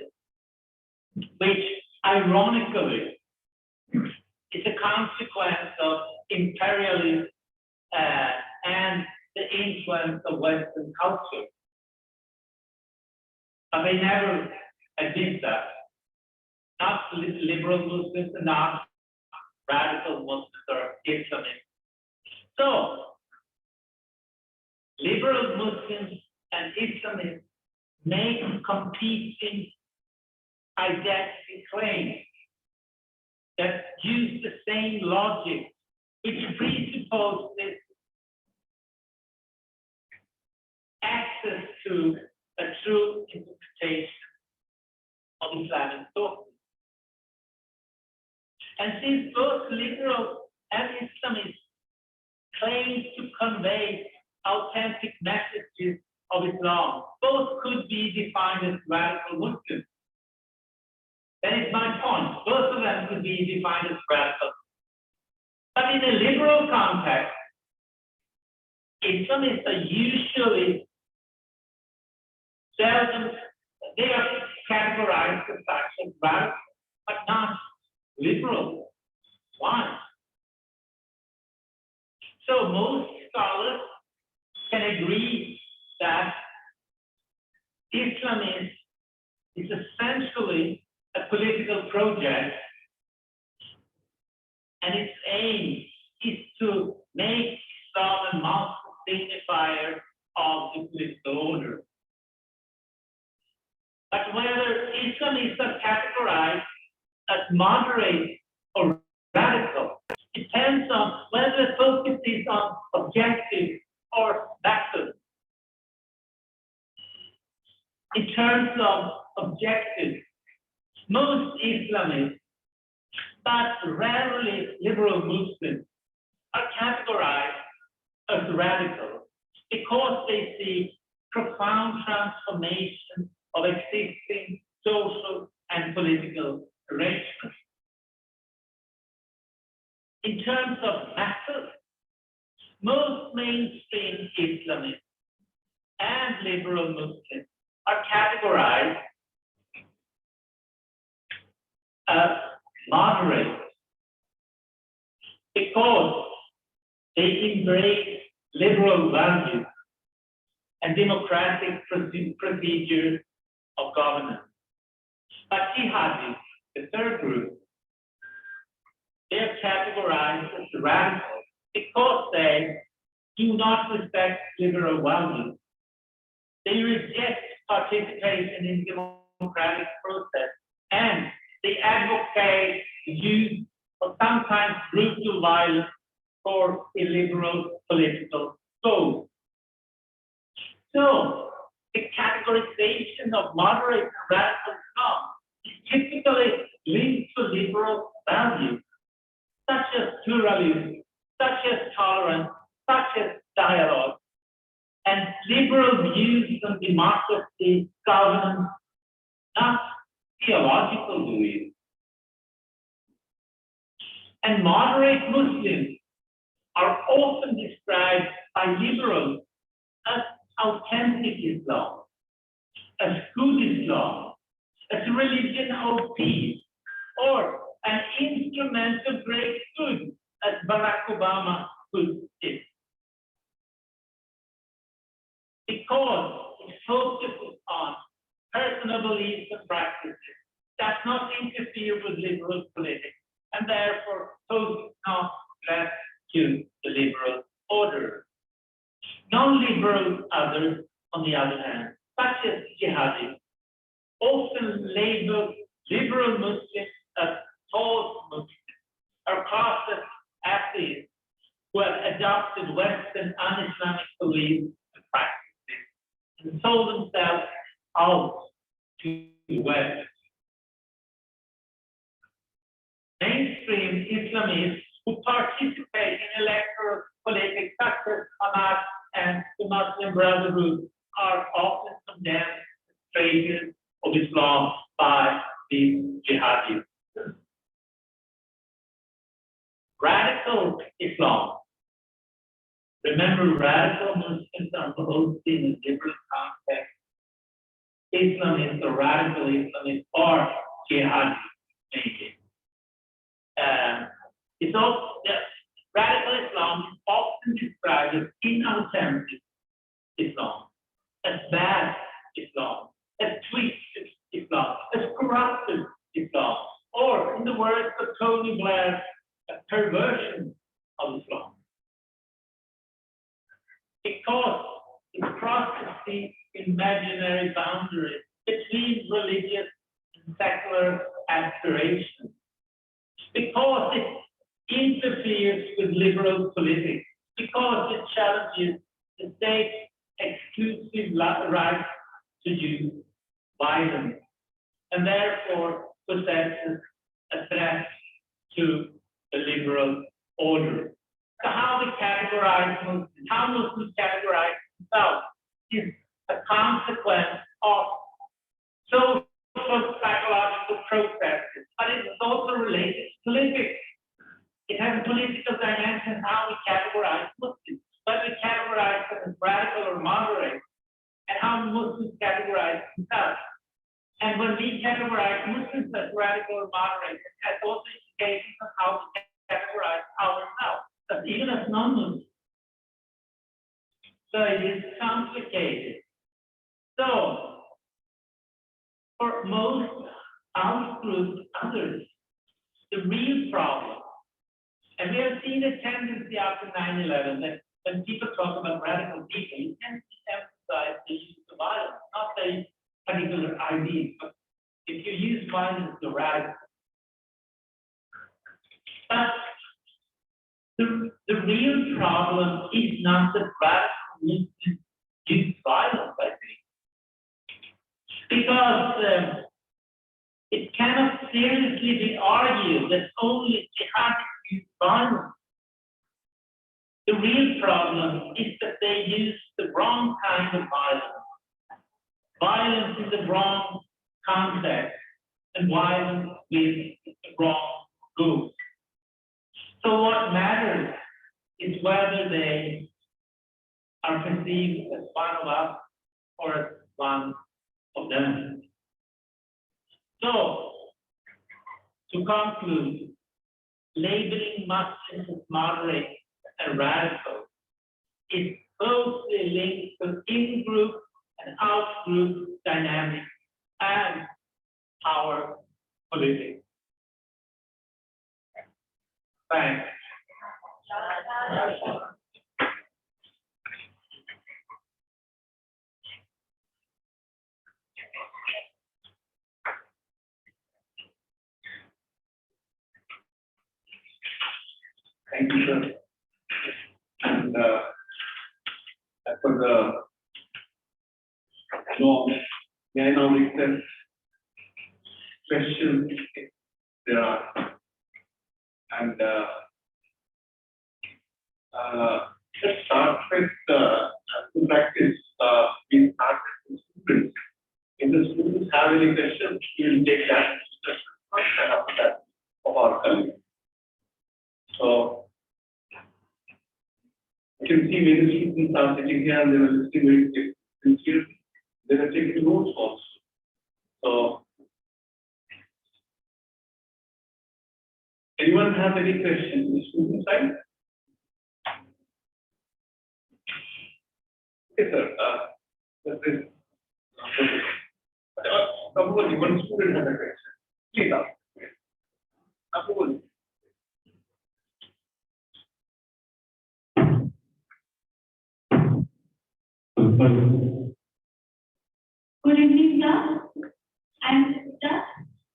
which ironically is a consequence of imperialism and the influence of Western culture. But they never admit that. Not liberal Muslims and not radical Muslims or Islamists. So, liberal Muslims and Islamists make competing identity claims that use the same logic, which presupposes access to a true interpretation of Islamic thought. And since both liberals and Islamists claim to convey authentic messages of Islam, both could be defined as radical Muslims. That is my point. Both of them could be defined as radical. But in a liberal context, Islamists are usually seldom, they are categorized as such as radical, but not liberal. Why? So most scholars can agree that Islam is essentially a political project, and its aim is to make Islam a master signifier of the political order. But whether Islamists are categorized as moderate or radical depends on whether the focus is on objective or method. In terms of objective, most Islamists, but rarely liberal Muslims, are categorized as radical because they see profound transformation of existing social and political arrangements. In terms of method, most mainstream Islamists and liberal Muslims are categorized as moderate because they embrace liberal values and democratic procedures of governance. But jihadis, the third group, they are categorized as radical because they do not respect liberal values. They reject participation in democratic process, and they advocate the use of sometimes brutal violence for illiberal political goals. So, the categorization of moderate and radical Islam is typically linked to liberal values, such as pluralism, such as tolerance, such as dialogue, and liberal views on democracy, governance, not theological beliefs. And moderate Muslims are often described by liberals as authentic Islam, as good Islam, as a religion of peace, or an instrument of great good, as Barack Obama put it. Because it focuses on personal beliefs and practices, does not interfere with liberal politics, and therefore poses no threat to the liberal order. Non-liberal others, on the other hand, such as jihadis, often label liberal Muslims as false Muslims, or classed as atheists who have adopted Western un-Islamic beliefs and practices and sold themselves out to the West. Mainstream Islamists who participate in electoral politics such as Hamas and the Muslim Brotherhood are often condemned as traitors of Islam by these jihadis. Radical Islam. Remember, radical Muslims are both in a different context. Islamists or radical Islamists are jihadis, maybe. It's also radical Islam is often described as inauthentic Islam, as bad Islam, as twisted Islam, as corrupted Islam, or in the words of Tony Blair, a perversion of Islam. Because it crosses the imaginary boundaries between religious and secular aspirations. Because it interferes with liberal politics, because it challenges the state's exclusive right to use violence, and therefore possesses a threat to the liberal order. So how we categorize Muslims, how Muslims categorize themselves is a consequence of social psychological processes, but it is also related to politics. It has a political dimension how we categorize Muslims, whether we categorize them as radical or moderate, and how Muslims categorize themselves. And when we categorize Muslims as radical or moderate, it has also implications on how we categorize ourselves, but even as non-Muslims. So it is complicated. So for most outgroups, others, the real problem, and we have seen a tendency after 9/11 that when people talk about radical people, you tend to emphasize the use of violence, not the particular ideas, but if you use violence, you're radical. But the real problem is not that radical Muslims use violence, I think. Because it cannot seriously be argued that only jihadists use violence. The real problem is that they use the wrong kind of violence. Violence in the wrong context, and violence with the wrong goals. So what matters is whether they are perceived as one of us or as one of them. So, to conclude, labeling Muslims as moderate and radical is closely linked to in-group and out-group dynamics and power politics. Thanks. Thank you, sir. And as for the norm, may I now request questions if there are. And let's start with the practice. We start with students. If the students have any questions, we will take that discussion first and after that of our colleagues. You can see many students are sitting here and they were listening very sincerely. They were taking notes also. So, anyone have any questions on the student side? Yes, sir. This is probably one student has a question. Please ask. Approval. Good evening, sir. I'm Sita,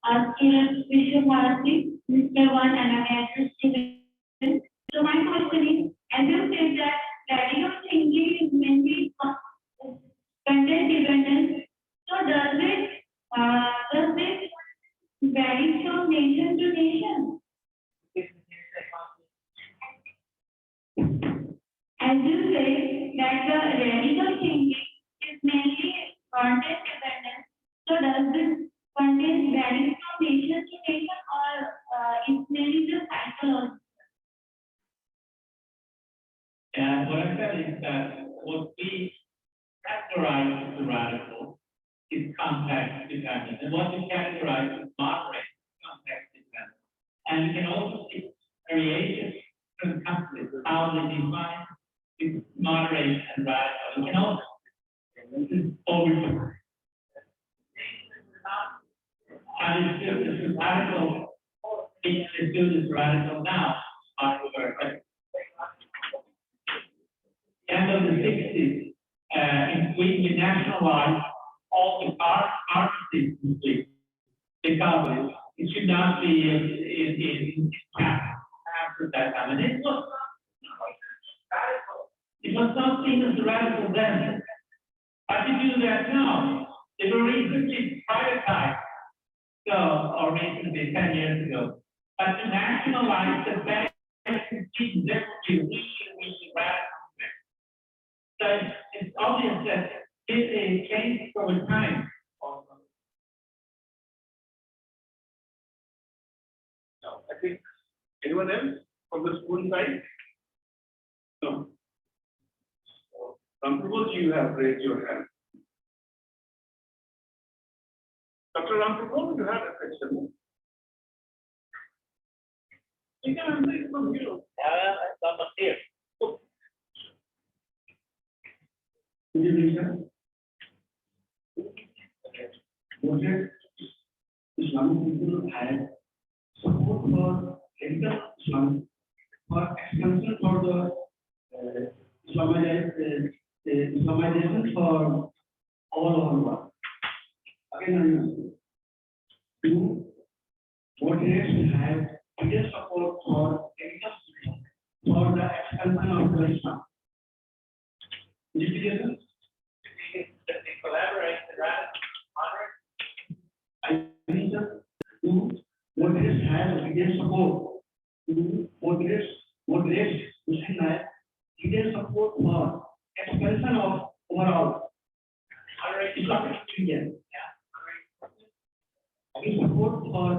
a student Visva-Bharati, Mr. 1, and I'm a student. So my question is, as you said that radical thinking is mainly content dependent, so does it vary from nation to nation? As you say that the radical thinking is mainly content dependent, so does this content vary from nation to nation or it's mainly just psychology? And what I said is that what we categorize as the radical is context dependent, and what we categorize as moderate is context dependent. And we can also see variations from countries, how they define moderate and radical. You can also over. And it's still radical. It's still radical now. End of the 60s, we nationalized all the currencies completely because it should not be in after that time. And it was not seen as radical then. How do you do that now? They were recently privatized, so, or recently 10 years ago. But to nationalize the bank, that would be really radical. So it's obvious that it changed over time. No, I think anyone else from the school side? No. Ramprabhu, you have raised your hand. Dr. Ramprabhu, you have a question. You can answer it from here. I'm not here. Good evening, sir. Modern Islamic people had support for radical Islam, for expansion for the Islamization for all over the world. Again, do moderates have clear support for radical Islam, for the expansion of the Islam. Did you get this? They collaborate with radical moderate. I think that do moderates have clear support. Do moderates Muslim have clear support for expansion of overall Islamic religion. Yeah. Support for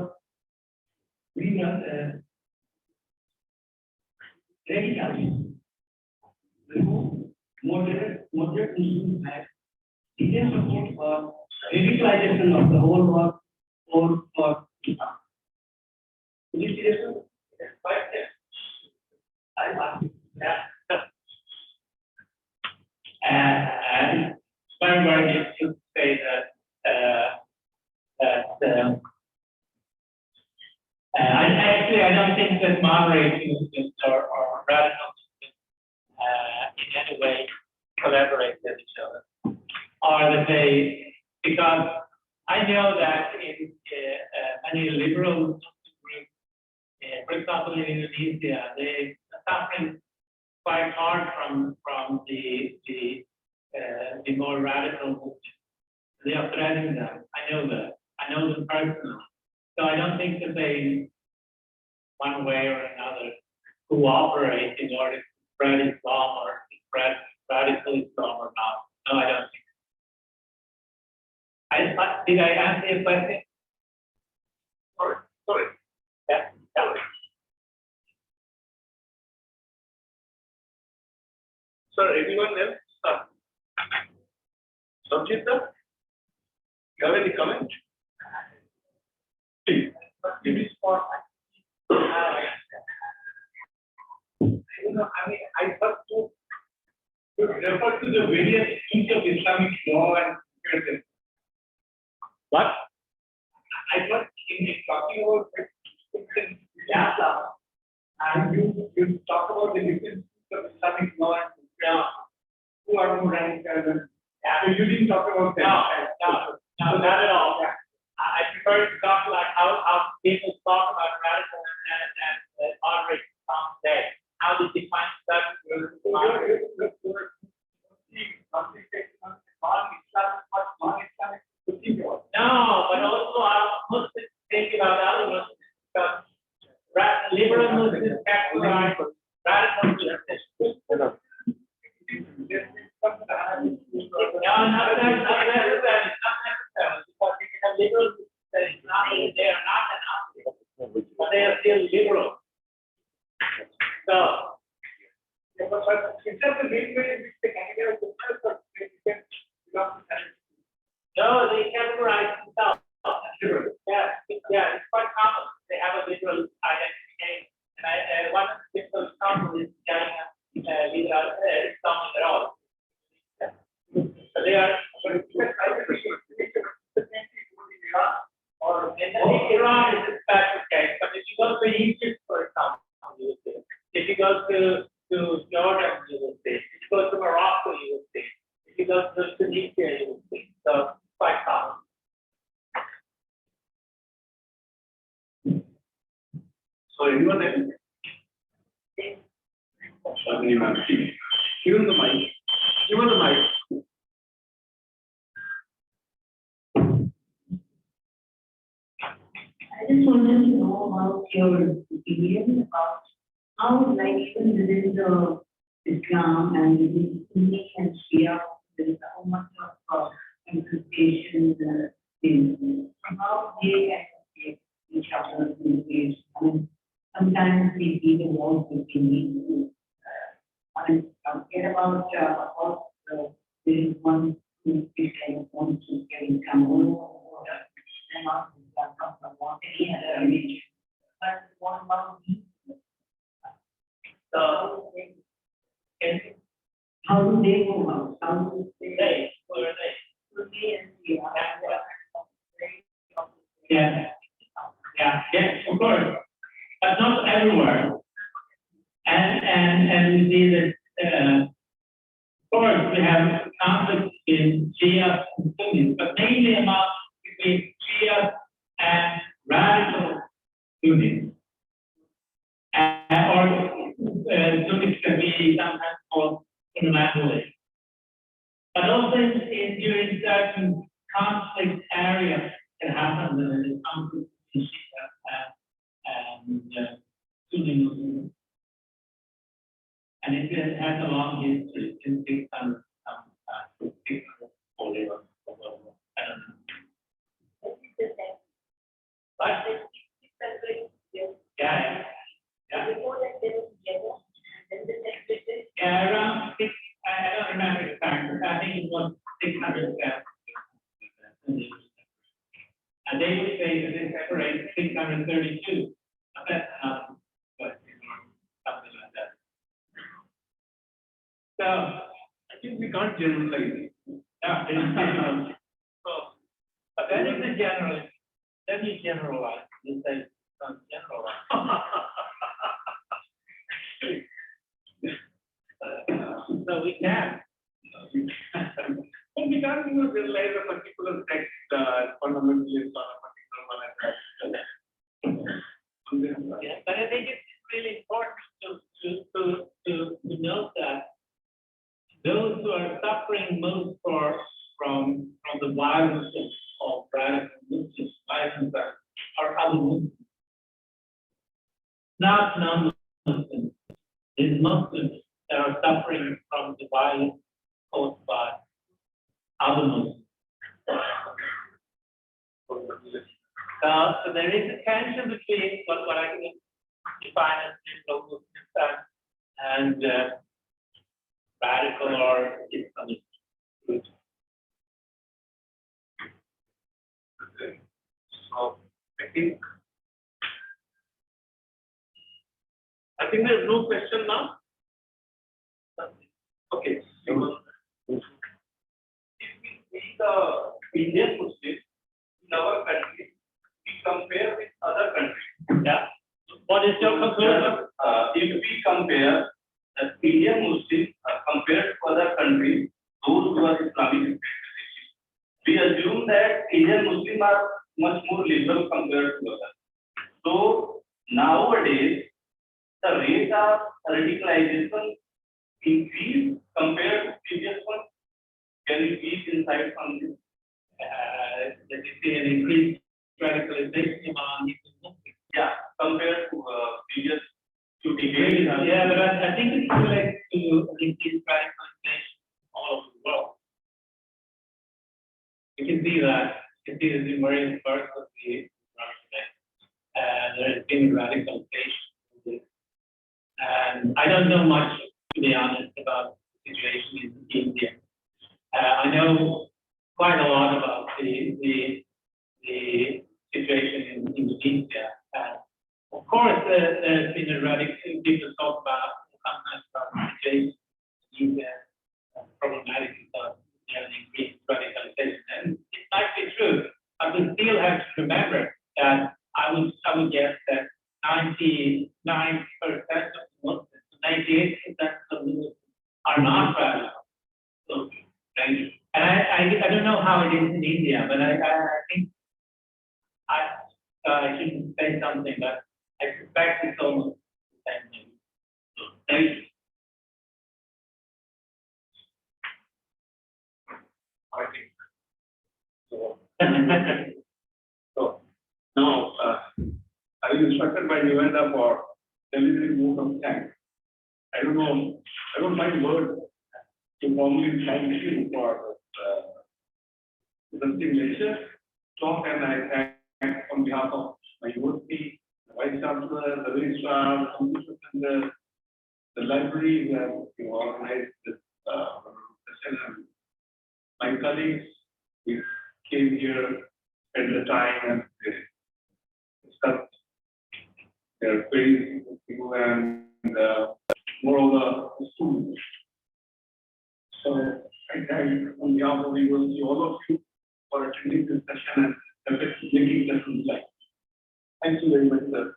radicals. Moderate Muslims have clear support for radicalization of the whole world or for Islam. Is it clear, sir? I ask you. Yeah. And very good to say that I don't think that moderate movements or radical movements in any way collaborate with each other, or that they, because I know that in many liberal groups, for example, in Indonesia, they are suffering quite hard from the more radical movement. They are threatening them. I know that. I know them personally. So I don't think that they, one way or another, cooperate in order to spread Islam or to spread radical Islam or not. No, I don't think. Did I answer your question? Sorry. Yeah. sir, anyone else? Sanjit, sir? You have any comment? Please. Give me spot. I thought to refer to the various schemes of Islamic law and What? I thought in talking about Islam, and you talk about the different schemes of Islamic law and who are more radicals. So you didn't talk about that. No, not at all. I prefer to talk like how people talk about radical and moderate Islam today. How they define such No, but also our Muslims think about other Muslims because liberal Muslims categorize radical Muslims. No, not necessarily. Because if you have liberal Muslims that is not, they are not an Muslim, but they are still liberal. So, Is that the main way in which they categorize themselves, or they belong to that? no, they categorize themselves. Yeah, it's quite common. They have a liberal identity. And one of the simple examples is liberal Islam at all. So they are, or in Iran is a special case. But if you go to Egypt, for example, you will see. If you go to Jordan, you will see. If you go to Morocco, you will see. If you go to Tunisia, you will see. So quite common. So anyone else? Shalini ma'am, please. Give him the mic. Give her the mic. I just wanted to know about your opinion about how, like, even within the Islam and within Sunni and Shia, there is so much of implication how they associate each other's communication. I mean, sometimes we see the walls between these two. I mean, forget about there is one who is saying one to getting come over and not from any other religion, but one about these. So, How do they go out? How do they? where are they? Sunni and Shia. Yes, of course. But not everywhere. And we see that, of course, we have conflict in Shia and Sunnis, but mainly among between Shia and radical Sunnis. Or Sunnis can be sometimes called fundamentalists. But also during certain conflict areas can happen when there is conflict in Shia and Sunni Muslims. And it has a long history since 600 or whatever. I don't know. But around 6, I don't remember exactly, I think it was 600. And they would say that they separate 632. But that's not, but something like that. So, I think we can't generalize. yeah, so, but that is the general, then you generalize, you say, don't generalize. So we can. We can't even realize a particular text fundamentalist or a particular one. Yeah, but I think it's really important to note that those who are suffering most from the violence of radical Muslims, violence are other Muslims, not non-Muslims. It's Muslims that are suffering from the violence caused by other Muslims. So there is a tension between what I can define as liberal Muslims and radical or Islamist groups. Okay. So I think there's no question now. Okay. So, if we see the Indian Muslims in our country, we compare with other countries. Yeah. What is your conclusion? If we compare the Indian Muslims compared to other countries, those who are Islamic, we assume that Indian Muslims are much more liberal compared to others. So nowadays, the rate of radicalization increase compared to previous one. Can you please insight on this? That you see an increased radicalization among Muslims. Yeah, compared to previous 2 decades. Yeah, but I think it's related to an increased radicalization all over the world. You can see that. You can see this in various parts of the environment. There has been radicalization. And I don't know much, to be honest, about the situation in India. I know quite a lot about the situation in Indonesia. Of course, there's been a radical, people talk about sometimes about the situation in India, problematic stuff, and increased radicalization. And it might be true, but we still have to remember that I would guess that 99% of Muslims, 98% of Muslims are not radical. So, and I don't know how it is in India, but I think I shouldn't say something, but I suspect it's almost the same thing. So, thank you. I think so. So now, I was instructed by Yuvenda for delivering vote of thanks. I don't find word to formally thank you for presenting lecture talk, and I thank on behalf of my university, the Vice Chancellor, the registrar, the library who have organized this session, and my colleagues. We came here at the time and discussed their queries and moreover the students. So I thank on behalf of the university all of you for attending this session and making lessons like. Thank you very much, sir.